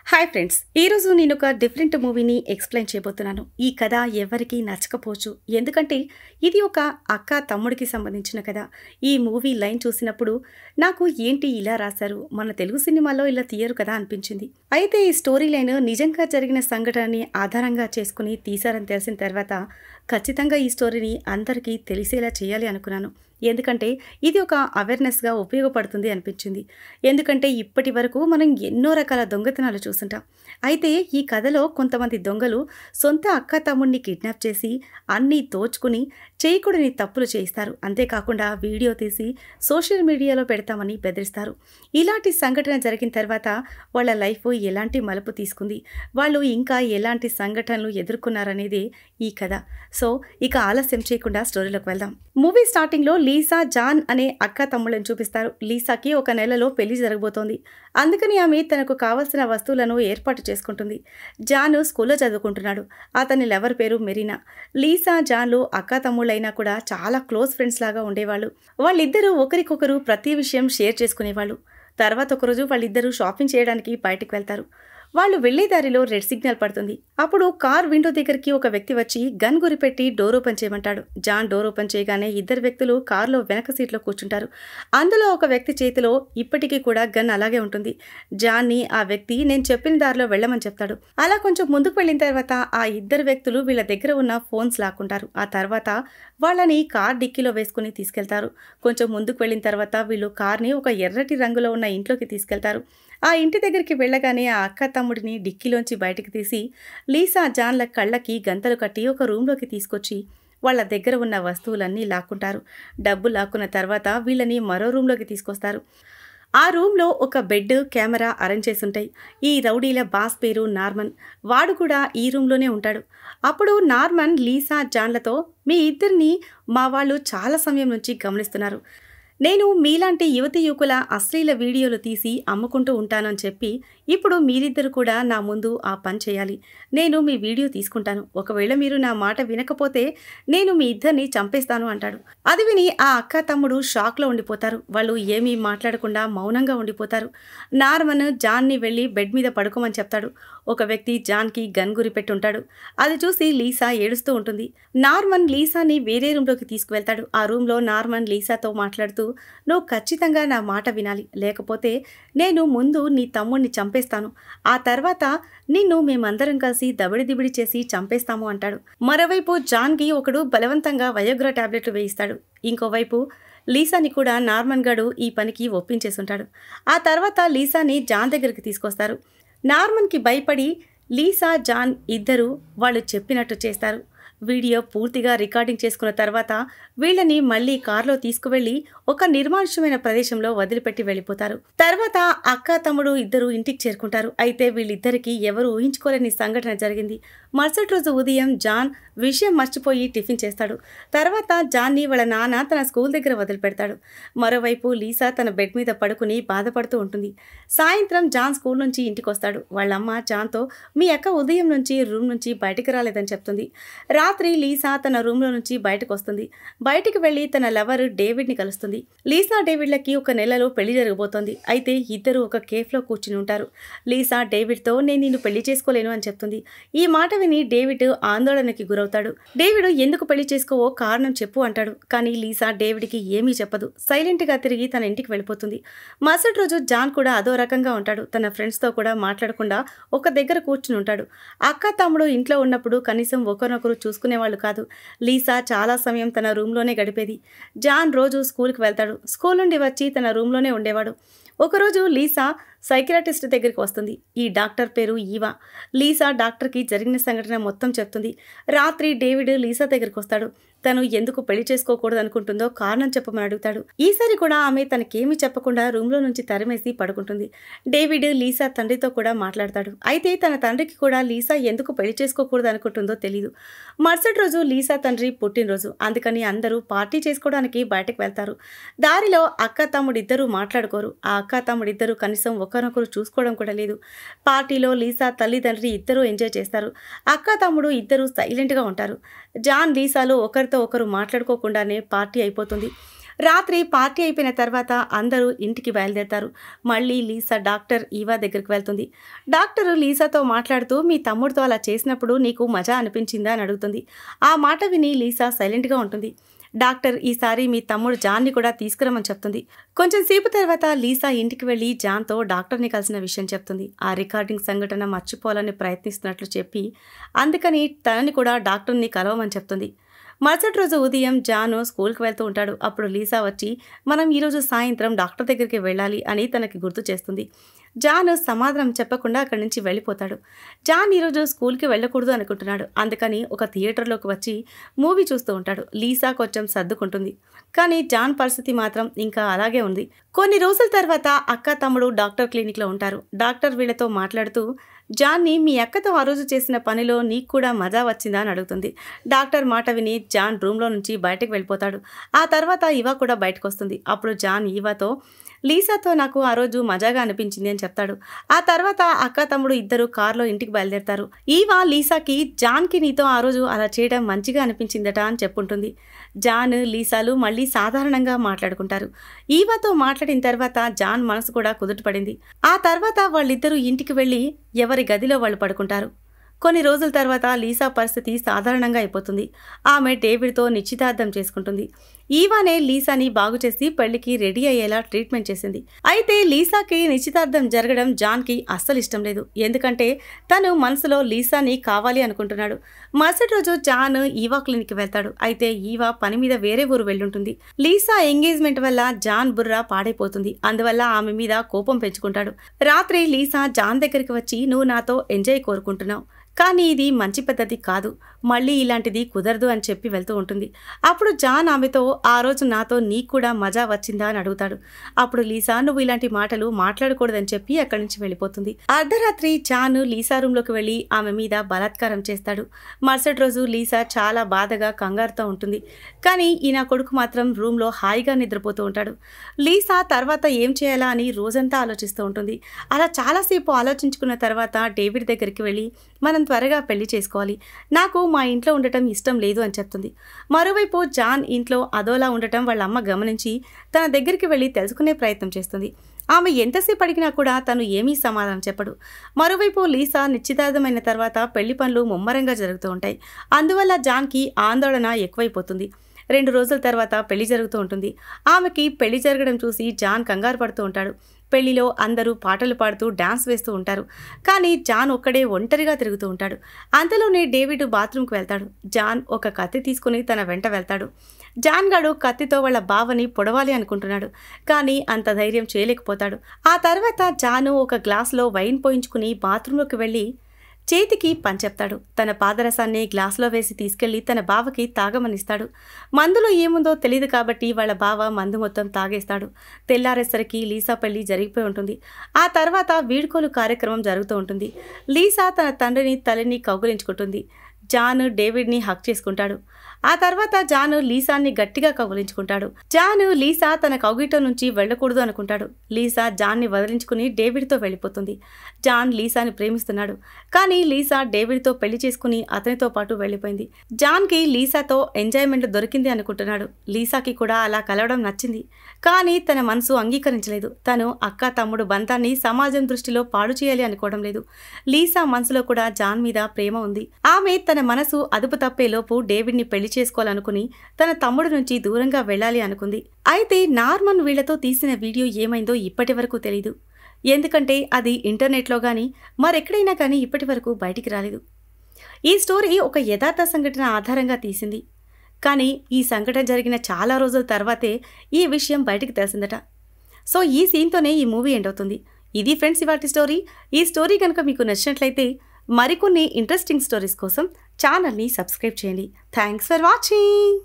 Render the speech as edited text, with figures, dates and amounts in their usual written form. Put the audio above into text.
Hi friends, ఈరోజు నేను ఒక డిఫరెంట్ మూవీని ఎక్స్ప్లెయిన్ చేయబోతున్నాను. ఈ కథ ఎవరికి నచ్చకపోవచ్చు, ఎందుకంటే ఇది ఒక అక్క తమ్ముడికి సంబంధించిన కథ. ఈ మూవీ లైన్ చూసినప్పుడు నాకు ఏంటి ఇలా రాశారు, మన తెలుగు సినిమాలో ఇలా తీయరు కదా అనిపించింది. అయితే ఈ స్టోరీ లైన్ నిజంగా జరిగిన సంఘటనని ఆధారంగా చేసుకుని తీశారని తెలిసిన తర్వాత ఖచ్చితంగా ఈ స్టోరీని అందరికీ తెలిసేలా చేయాలి అనుకున్నాను. ఎందుకంటే ఇది ఒక అవేర్నెస్గా ఉపయోగపడుతుంది అనిపించింది. ఎందుకంటే ఇప్పటి వరకు మనం ఎన్నో రకాల దొంగతనాలు చూస్తుంటాం. అయితే ఈ కథలో కొంతమంది దొంగలు సొంత అక్క తమ్ముడిని కిడ్నాప్ చేసి అన్నీ దోచుకుని చేయకూడని తప్పులు చేయిస్తారు. అంతేకాకుండా వీడియో తీసి సోషల్ మీడియాలో పెడతామని బెదిరిస్తారు. ఇలాంటి సంఘటన జరిగిన తర్వాత వాళ్ళ లైఫ్ ఎలాంటి మలుపు తీసుకుంది, వాళ్ళు ఇంకా ఎలాంటి సంఘటనలు ఎదుర్కొన్నారనేది ఈ కథ. సో ఇక ఆలస్యం చేయకుండా స్టోరీలోకి వెళ్దాం. మూవీ స్టార్టింగ్లో లీసా, జాన్ అనే అక్క తమ్ముళ్ళని చూపిస్తారు. లీసాకి ఒక నెలలో పెళ్లి జరగబోతోంది. అందుకని ఆమె తనకు కావలసిన వస్తువులను ఏర్పాటు చేసుకుంటుంది. జాన్ స్కూల్లో చదువుకుంటున్నాడు. అతని లవర్ పేరు మెరీనా. లీసా, జాన్లు అక్క తమ్ముళ్ళైనా కూడా చాలా క్లోజ్ ఫ్రెండ్స్ లాగా ఉండేవాళ్ళు. వాళ్ళిద్దరూ ఒకరికొకరు ప్రతి విషయం షేర్ చేసుకునేవాళ్ళు. తర్వాత ఒకరోజు వాళ్ళిద్దరూ షాపింగ్ చేయడానికి బయటకు వెళ్తారు. వాళ్ళు వెళ్లే దారిలో రెడ్ సిగ్నల్ పడుతుంది. అప్పుడు కార్ విండో దగ్గరికి ఒక వ్యక్తి వచ్చి గన్ గురిపెట్టి డోర్ ఓపెన్ చేయమంటాడు. జాన్ డోర్ ఓపెన్ చేయగానే ఇద్దరు వ్యక్తులు కారులో వెనక సీట్లో కూర్చుంటారు. అందులో ఒక వ్యక్తి చేతిలో ఇప్పటికీ కూడా గన్ అలాగే ఉంటుంది. జాన్ని ఆ వ్యక్తి నేను చెప్పిన దారిలో వెళ్ళమని చెప్తాడు. అలా కొంచెం ముందుకు వెళ్ళిన తర్వాత ఆ ఇద్దరు వ్యక్తులు వీళ్ళ దగ్గర ఉన్న ఫోన్స్ లాక్కుంటారు. ఆ తర్వాత వాళ్ళని కార్ డిక్కీలో వేసుకుని తీసుకెళ్తారు. కొంచెం ముందుకు వెళ్ళిన తర్వాత వీళ్ళు కార్ని ఒక ఎర్రటి రంగులో ఉన్న ఇంట్లోకి తీసుకెళ్తారు. ఆ ఇంటి దగ్గరికి వెళ్ళగానే ఆ అక్క తమ్ముడిని డిక్కీలోంచి బయటకు తీసి లీసా, జాన్ల కళ్ళకి గంతలు కట్టి ఒక రూమ్లోకి తీసుకొచ్చి వాళ్ళ దగ్గర ఉన్న వస్తువులన్నీ లాక్కుంటారు. డబ్బు లాక్కున్న తర్వాత వీళ్ళని మరో రూమ్లోకి తీసుకొస్తారు. ఆ రూమ్లో ఒక బెడ్, కెమెరా అరేంజ్ చేసుంటాయి. ఈ రౌడీల బాస్ పేరు నార్మన్. వాడు కూడా ఈ రూమ్లోనే ఉంటాడు. అప్పుడు నార్మన్ లీసా, జాన్లతో మీ ఇద్దరిని మా వాళ్ళు చాలా సమయం నుంచి గమనిస్తున్నారు. నేను మీలాంటి యువతి యువకుల అశ్లీల వీడియోలు తీసి అమ్ముకుంటూ ఉంటానని చెప్పి ఇప్పుడు మీరిద్దరు కూడా నా ముందు ఆ పని చేయాలి. నేను మీ వీడియో తీసుకుంటాను. ఒకవేళ మీరు నా మాట వినకపోతే నేను మీ ఇద్దరిని చంపేస్తాను అంటాడు. అది విని ఆ అక్క తమ్ముడు షాక్లో ఉండిపోతారు. వాళ్ళు ఏమీ మాట్లాడకుండా మౌనంగా ఉండిపోతారు. నార్మన్ జాన్ని వెళ్ళి బెడ్ మీద పడుకోమని చెప్తాడు. ఒక వ్యక్తి జాన్కి గన్ గురిపెట్టుంటాడు. అది చూసి లీసా ఏడుస్తూ ఉంటుంది. నార్మన్ లీసాని వేరే రూమ్లోకి తీసుకువెళ్తాడు. ఆ రూమ్లో నార్మన్ లీసాతో మాట్లాడుతూ నువ్వు ఖచ్చితంగా నా మాట వినాలి, లేకపోతే నేను ముందు నీ తమ్ముడిని చంపేస్తాను, ఆ తర్వాత నిన్ను మేమందరం కలిసి దబిడిదిబిడి చేసి చంపేస్తాము అంటాడు. మరోవైపు జాన్కి ఒకడు బలవంతంగా వయోగ్రా టాబ్లెట్లు వేయిస్తాడు. ఇంకోవైపు లీసాని కూడా నార్మన్ గడు ఈ పనికి ఒప్పించేసుంటాడు. ఆ తర్వాత లీసాని జాన్ దగ్గరికి తీసుకొస్తారు. నార్మన్కి భయపడి లీసా, జాన్ ఇద్దరు వాళ్ళు చెప్పినట్టు చేస్తారు. వీడియో పూర్తిగా రికార్డింగ్ చేసుకున్న తర్వాత వీళ్ళని మళ్ళీ కారులో తీసుకువెళ్ళి ఒక నిర్మానుష్యమైన ప్రదేశంలో వదిలిపెట్టి వెళ్ళిపోతారు. తర్వాత అక్క తమ్ముడు ఇద్దరు ఇంటికి చేరుకుంటారు. అయితే వీళ్ళిద్దరికీ ఎవరు ఊహించుకోలేని సంఘటన జరిగింది. మరుసటి రోజు ఉదయం జాన్ విషయం మర్చిపోయి టిఫిన్ చేస్తాడు. తర్వాత జాన్ని వాళ్ళ నాన్న తన స్కూల్ దగ్గర వదిలిపెడతాడు. మరోవైపు లీసా తన బెడ్ మీద పడుకుని బాధపడుతూ ఉంటుంది. సాయంత్రం జాన్ స్కూల్ నుంచి ఇంటికి వస్తాడు. వాళ్ళమ్మ జాన్తో మీ అక్క ఉదయం నుంచి రూమ్ నుంచి బయటికి రాలేదని చెప్తుంది. రాత్రి లీసా తన రూమ్లో నుంచి బయటకు వస్తుంది. బయటికి వెళ్లి తన లవర్ డేవిడ్ని కలుస్తుంది. లీసా డేవిడ్లకి ఒక నెలలో పెళ్లి జరగబోతోంది. అయితే ఇద్దరు ఒక కేఫ్లో కూర్చుని ఉంటారు. లీసా డేవిడ్తో నేను నిన్ను పెళ్లి చేసుకోలేను అని చెప్తుంది. ఈ మాట విని డేవిడ్ ఆందోళనకి గురవుతాడు. డేవిడ్ ఎందుకు పెళ్లి చేసుకోవో కారణం చెప్పు అంటాడు. కానీ లీసా డేవిడ్కి ఏమీ చెప్పదు. సైలెంట్గా తిరిగి తన ఇంటికి వెళ్ళిపోతుంది. మరుసటి రోజు జాన్ కూడా అదో రకంగా ఉంటాడు. తన ఫ్రెండ్స్తో కూడా మాట్లాడకుండా ఒక దగ్గర కూర్చుని ఉంటాడు. అక్క తమ్ముడు ఇంట్లో ఉన్నప్పుడు కనీసం ఒకరినొకరు చూసుకునేవాళ్ళు కాదు. లీసా చాలా సమయం తన రూమ్లోనే గడిపేది. జాన్ రోజు స్కూల్కి వెళ్తాడు. స్కూల్ నుండి వచ్చి తన రూమ్లోనే ఉండేవాడు. ఒకరోజు లీసా సైకియాట్రిస్ట్ దగ్గరికి వస్తుంది. ఈ డాక్టర్ పేరు ఈవా. లీసా డాక్టర్కి జరిగిన సంఘటన మొత్తం చెప్తుంది. రాత్రి డేవిడ్ లీసా దగ్గరికి వస్తాడు. తను ఎందుకు పెళ్లి చేసుకోకూడదు అనుకుంటుందో కారణం చెప్పమని అడుగుతాడు. ఈసారి కూడా ఆమె తనకేమీ చెప్పకుండా రూమ్లో నుంచి తరిమేసి పడుకుంటుంది. డేవిడ్ లీసా తండ్రితో కూడా మాట్లాడతాడు. అయితే తన తండ్రికి కూడా లీసా ఎందుకు పెళ్లి చేసుకోకూడదు అనుకుంటుందో తెలీదు. మరుసటి రోజు లీసా తండ్రి పుట్టినరోజు. అందుకని అందరూ పార్టీ చేసుకోవడానికి బయటకు వెళ్తారు. దారిలో అక్క తమ్ముడిద్దరూ మాట్లాడుకోరు. ఆ అక్క తమ్ముడిద్దరూ కనీసం ఒకరినొకరు చూసుకోవడం కూడా లేదు. పార్టీలో లీసా తల్లిదండ్రి ఇద్దరూ ఎంజాయ్ చేస్తారు. అక్క తమ్ముడు ఇద్దరూ సైలెంట్గా ఉంటారు. జాన్ లీసాలు ఒకరితో ఒకరు మాట్లాడుకోకుండానే పార్టీ అయిపోతుంది. రాత్రి పార్టీ అయిపోయిన తర్వాత అందరూ ఇంటికి బయలుదేరతారు. మళ్ళీ లీసా డాక్టర్ ఈవా దగ్గరికి వెళ్తుంది. డాక్టరు లీసాతో మాట్లాడుతూ మీ తమ్ముడితో అలా చేసినప్పుడు నీకు మజా అనిపించిందా అని అడుగుతుంది. ఆ మాట విని లీసా సైలెంట్గా ఉంటుంది. డాక్టర్ ఈసారి మీ తమ్ముడు జాన్ని కూడా తీసుకురమని చెప్తుంది. కొంచెం సేపు తర్వాత లీసా ఇంటికి వెళ్ళి జాన్తో డాక్టర్ని కలిసిన విషయం చెప్తుంది. ఆ రికార్డింగ్ సంఘటన మర్చిపోవాలని ప్రయత్నిస్తున్నట్లు చెప్పి అందుకని తనని కూడా డాక్టర్ని కలవమని చెప్తుంది. మరుసటి రోజు ఉదయం జాను స్కూల్కి వెళ్తూ ఉంటాడు. అప్పుడు లీసా వచ్చి మనం ఈరోజు సాయంత్రం డాక్టర్ దగ్గరికి వెళ్ళాలి అని తనకి గుర్తు చేస్తుంది. జాన్ సమాధానం చెప్పకుండా అక్కడి నుంచి వెళ్ళిపోతాడు. జాన్ ఈరోజు స్కూల్కి వెళ్ళకూడదు అనుకుంటున్నాడు. అందుకని ఒక థియేటర్లోకి వచ్చి మూవీ చూస్తూ ఉంటాడు. లీసా కొంచెం సర్దుకుంటుంది. కానీ జాన్ పరిస్థితి మాత్రం ఇంకా అలాగే ఉంది. కొన్ని రోజుల తర్వాత అక్క తమ్ముడు డాక్టర్ క్లినిక్లో ఉంటారు. డాక్టర్ వీళ్ళతో మాట్లాడుతూ జాన్ని మీ అక్కతో ఆ రోజు చేసిన పనిలో నీకు కూడా మజా వచ్చిందా అని అడుగుతుంది. డాక్టర్ మాట విని జాన్ రూమ్లో నుంచి బయటకు వెళ్ళిపోతాడు. ఆ తర్వాత ఈవా కూడా బయటకు వస్తుంది. అప్పుడు జాన్ ఈవాతో లీసాతో నాకు ఆ రోజు మజాగా అనిపించింది అని చెప్తాడు. ఆ తర్వాత అక్క తమ్ముడు ఇద్దరు కారులో ఇంటికి బయలుదేరతారు. ఈవా లీసాకి జాన్కి నీతో ఆ రోజు అలా చేయడం మంచిగా అనిపించిందట అని చెప్పుంటుంది. జాన్ లీసాలు మళ్ళీ సాధారణంగా మాట్లాడుకుంటారు. ఈవాతో మాట్లాడిన తర్వాత జాన్ మనసు కూడా కుదుటపడింది. ఆ తర్వాత వాళ్ళిద్దరూ ఇంటికి వెళ్ళి ఎవరి గదిలో వాళ్ళు పడుకుంటారు. కొన్ని రోజుల తర్వాత లీసా పరిస్థితి సాధారణంగా అయిపోతుంది. ఆమె డేవిడ్తో నిశ్చితార్థం చేసుకుంటుంది. ఈవానే లీసాని బాగు చేసి పెళ్లికి రెడీ అయ్యేలా ట్రీట్మెంట్ చేసింది. అయితే లీసాకి నిశ్చితార్థం జరగడం జాన్కి అస్సలు ఇష్టం లేదు. ఎందుకంటే తను మనసులో లీసాని కావాలి అనుకుంటున్నాడు. మరుసటి రోజు జాన్ ఈవా క్లినిక్కి వెళ్తాడు. అయితే ఈవా పని మీద వేరే ఊరు వెళ్ళుంటుంది. లీసా ఎంగేజ్మెంట్ వల్ల జాన్ బుర్ర పాడైపోతుంది. అందువల్ల ఆమె మీద కోపం పెంచుకుంటాడు. రాత్రి లీసా జాన్ దగ్గరికి వచ్చి నువ్వు నాతో ఎంజాయ్ కోరుకుంటున్నావు, కానీ ఇది మంచి పద్ధతి కాదు, మళ్ళీ ఇలాంటిది కుదరదు అని చెప్పి వెళ్తూ ఉంటుంది. అప్పుడు జాన్ ఆమెతో ఆ రోజు నాతో నీకు కూడా మజా వచ్చిందా అని అడుగుతాడు. అప్పుడు లీసా నువ్వు ఇలాంటి మాటలు మాట్లాడకూడదని చెప్పి అక్కడి నుంచి వెళ్ళిపోతుంది. అర్ధరాత్రి జాన్ లీసా రూమ్లోకి వెళ్ళి ఆమె మీద బలాత్కారం చేస్తాడు. మరుసటి రోజు లీసా చాలా బాధగా కంగారుతో ఉంటుంది. కానీ ఈయన కొడుకు మాత్రం రూమ్లో హాయిగా నిద్రపోతూ ఉంటాడు. లీసా తర్వాత ఏం చేయాలా అని రోజంతా ఆలోచిస్తూ ఉంటుంది. అలా చాలాసేపు ఆలోచించుకున్న తర్వాత డేవిడ్ దగ్గరికి వెళ్ళి మనం త్వరగా పెళ్లి చేసుకోవాలి, నాకు మా ఇంట్లో ఉండటం ఇష్టం లేదు అని చెప్తుంది. మరోవైపు జాన్ ఇంట్లో అదోలా ఉండటం వాళ్ళ అమ్మ గమనించి తన దగ్గరికి వెళ్ళి తెలుసుకునే ప్రయత్నం చేస్తుంది. ఆమె ఎంతసేపు అడిగినా కూడా తను ఏమీ సమాధానం చెప్పడు. మరోవైపు లీసా నిశ్చితార్థమైన తర్వాత పెళ్లి పనులు ముమ్మరంగా జరుగుతూ ఉంటాయి. అందువల్ల జాన్కి ఆందోళన ఎక్కువైపోతుంది. 2 రోజుల తర్వాత పెళ్లి జరుగుతూ ఉంటుంది. ఆమెకి పెళ్లి జరగడం చూసి జాన్ కంగారు పడుతూ ఉంటాడు. పెళ్లిలో అందరూ పాటలు పాడుతూ డాన్స్ వేస్తూ ఉంటారు. కానీ జాన్ ఒక్కడే ఒంటరిగా తిరుగుతూ ఉంటాడు. అంతలోనే డేవిడ్ బాత్రూమ్కి వెళ్తాడు. జాన్ ఒక కత్తి తీసుకుని తన వెంట వెళ్తాడు. జాన్ గాడు కత్తితో వాళ్ళ బావని పొడవాలి అనుకుంటున్నాడు. కానీ అంత ధైర్యం చేయలేకపోతాడు. ఆ తర్వాత జాను ఒక గ్లాసులో వైన్ పోయించుకుని బాత్రూంలోకి వెళ్ళి చేతికి పని చెప్తాడు. తన పాదరసాన్ని గ్లాసులో వేసి తీసుకెళ్లి తన బావకి తాగమనిస్తాడు. మందులో ఏముందో తెలియదు కాబట్టి వాళ్ళ బావ మందు మొత్తం తాగేస్తాడు. తెల్లారేసరికి లీసా పెళ్లి జరిగిపోయి ఉంటుంది. ఆ తర్వాత వీడ్కోలు కార్యక్రమం జరుగుతూ ఉంటుంది. లీసా తన తండ్రిని తల్లిని కౌగిలించుకుంటుంది. జాన్ డేవిడ్ని హక్ చేసుకుంటాడు. ఆ తర్వాత జాను లీసాని గట్టిగా కౌగిలించుకుంటాడు. జాను లీసా తన కౌగిట నుంచి వెళ్ళకూడదు అనుకుంటాడు. లీసా జాన్ని వదిలించుకుని డేవిడ్తో వెళ్ళిపోతుంది. జాన్ లీసాని ప్రేమిస్తున్నాడు. కానీ లీసా డేవిడ్తో పెళ్లి చేసుకుని అతనితో పాటు వెళ్ళిపోయింది. జాన్కి లీసాతో ఎంజాయ్మెంట్ దొరికింది అనుకుంటున్నాడు. లీసాకి కూడా అలా కలవడం నచ్చింది. కానీ తన మనసు అంగీకరించలేదు. తను అక్క తమ్ముడు బంధాన్ని సమాజం దృష్టిలో పాడు చేయాలి అనుకోవడం లేదు. లీసా మనసులో కూడా జాన్ మీద ప్రేమ ఉంది. ఆమె తన మనసు అదుపు తప్పేలోపు డేవిడ్ని పెళ్లి చేసుకోవాలనుకుని తన తమ్ముడు నుంచి దూరంగా వెళ్ళాలి అనుకుంది. అయితే నార్మన్ వీళ్లతో తీసిన వీడియో ఏమైందో ఇప్పటి వరకు తెలీదు. ఎందుకంటే అది ఇంటర్నెట్లో కానీ మరెక్కడైనా కానీ ఇప్పటి వరకు బయటికి రాలేదు. ఈ స్టోరీ ఒక యథార్థ సంఘటన ఆధారంగా తీసింది. కానీ ఈ సంఘటన జరిగిన చాలా రోజుల తర్వాతే ఈ విషయం బయటికి తెలిసిందట. సో ఈ సీన్తోనే ఈ మూవీ ఎండ్ అవుతుంది. ఇది ఫ్రెండ్స్ ఇవాల్టి స్టోరీ. ఈ స్టోరీ కనుక మీకు నచ్చినట్లయితే మరికొన్ని ఇంట్రెస్టింగ్ స్టోరీస్ కోసం ఛానల్ని సబ్స్క్రైబ్ చేయండి. Thanks for watching.